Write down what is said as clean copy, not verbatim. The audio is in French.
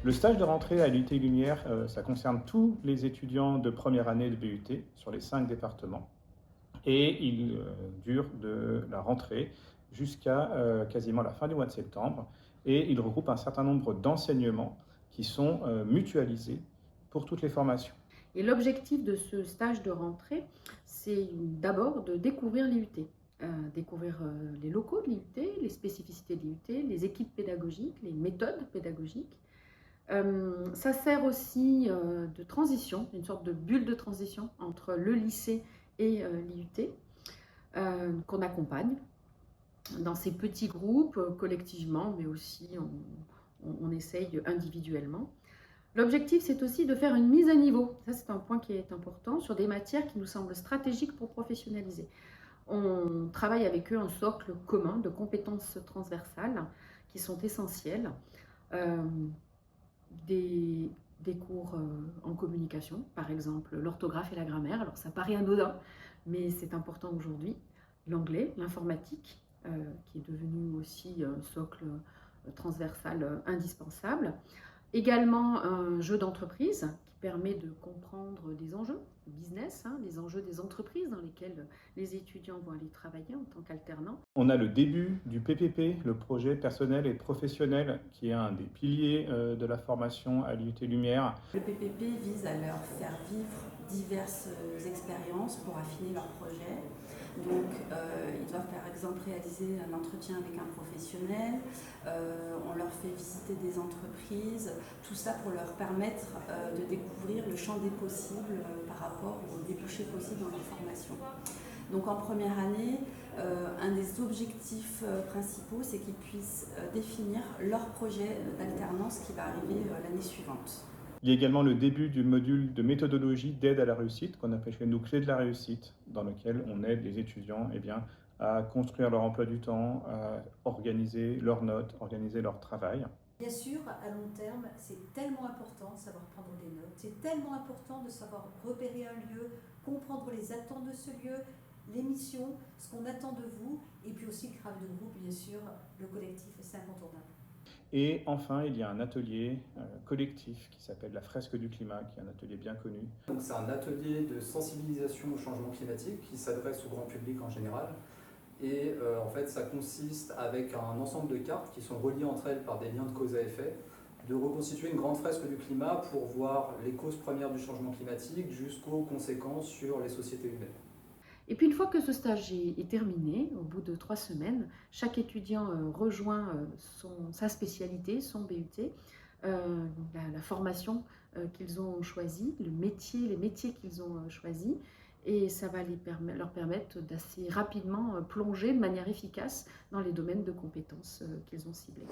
Le stage de rentrée à l'UT Lumière, ça concerne tous les étudiants de première année de BUT sur les 5 départements et il dure de la rentrée jusqu'à quasiment la fin du mois de septembre et il regroupe un certain nombre d'enseignements qui sont mutualisés pour toutes les formations. Et l'objectif de ce stage de rentrée, c'est d'abord de découvrir l'IUT. Découvrir les locaux de l'IUT, les spécificités de l'IUT, les équipes pédagogiques, les méthodes pédagogiques. Ça sert aussi de transition, une sorte de bulle de transition entre le lycée et l'IUT, qu'on accompagne dans ces petits groupes, collectivement, mais aussi on essaye individuellement. L'objectif, c'est aussi de faire une mise à niveau, ça c'est un point qui est important, sur des matières qui nous semblent stratégiques pour professionnaliser. On travaille avec eux un socle commun de compétences transversales qui sont essentielles. Euh, des cours en communication, par exemple l'orthographe et la grammaire. Alors ça paraît anodin, mais c'est important aujourd'hui. L'anglais, l'informatique, qui est devenu aussi un socle transversal indispensable. Également un jeu d'entreprise qui permet de comprendre des enjeux business, les enjeux des entreprises dans lesquelles les étudiants vont aller travailler en tant qu'alternants. On a le début du PPP, le projet personnel et professionnel, qui est un des piliers de la formation à l'UT Lumière. Le PPP vise à leur faire vivre diverses expériences pour affiner leur projet. Donc, ils doivent par exemple réaliser un entretien avec un professionnel, on leur fait visiter des entreprises, tout ça pour leur permettre de découvrir le champ des possibles par rapport aux débouchés possibles dans leur formation. Donc en première année, un des objectifs principaux, c'est qu'ils puissent définir leur projet d'alternance qui va arriver l'année suivante. Il y a également le début du module de méthodologie d'aide à la réussite, qu'on appelle chez nous clé de la réussite, dans lequel on aide les étudiants à construire leur emploi du temps, à organiser leurs notes, organiser leur travail. Bien sûr, à long terme, c'est tellement important de savoir prendre des notes, c'est tellement important de savoir repérer un lieu, comprendre les attentes de ce lieu, les missions, ce qu'on attend de vous, et puis aussi le travail de groupe, bien sûr, le collectif, c'est incontournable. Et enfin, il y a un atelier collectif qui s'appelle la fresque du climat, qui est un atelier bien connu. Donc c'est un atelier de sensibilisation au changement climatique qui s'adresse au grand public en général. Et en fait, ça consiste, avec un ensemble de cartes qui sont reliées entre elles par des liens de cause à effet, de reconstituer une grande fresque du climat pour voir les causes premières du changement climatique jusqu'aux conséquences sur les sociétés humaines. Et puis une fois que ce stage est terminé, au bout de 3 semaines, chaque étudiant rejoint sa spécialité, son BUT, la formation qu'ils ont choisie, les métiers qu'ils ont choisis, et ça va leur permettre d'assez rapidement plonger de manière efficace dans les domaines de compétences qu'ils ont ciblés.